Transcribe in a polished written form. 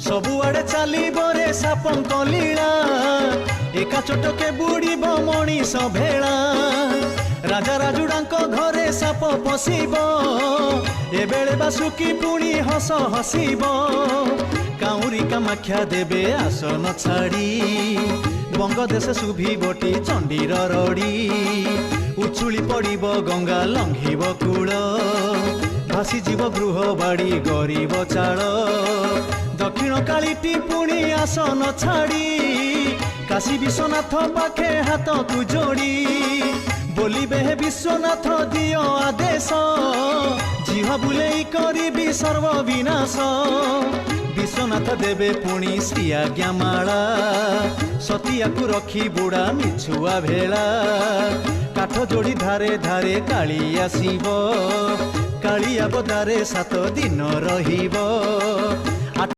सबुआड़े चलिबो रे सापंक लीला एका चटके बुड़ीब मणिष भेला राजा राजुड़ांक घरे साप पशिबो एबेले बासुकी पुणी हस हसिबो काउरी कामाख्या देबे आसन छाड़ी बंगदेश शुभिबटी चंडीर रड़ी उछुली पड़िब गंगा लंघिब कूल भासी जीव गृह बाड़ी गरीब चाल दक्षिण कालीटी पुणी आसन छाड़ी काशी विश्वनाथ पाखे हाथ को जोड़ी बोलिबे हे विश्वनाथ दियो आदेश जिह बुलेई करिबी सर्व विनाश विश्वनाथ देवे पुणी श्री आज्ञामाला सतिया को रखी बुड़ा मिछुआ भेला काठ जोड़ी धारे धारे काली आसीब कालिया बदारे 7 दिन रहिब।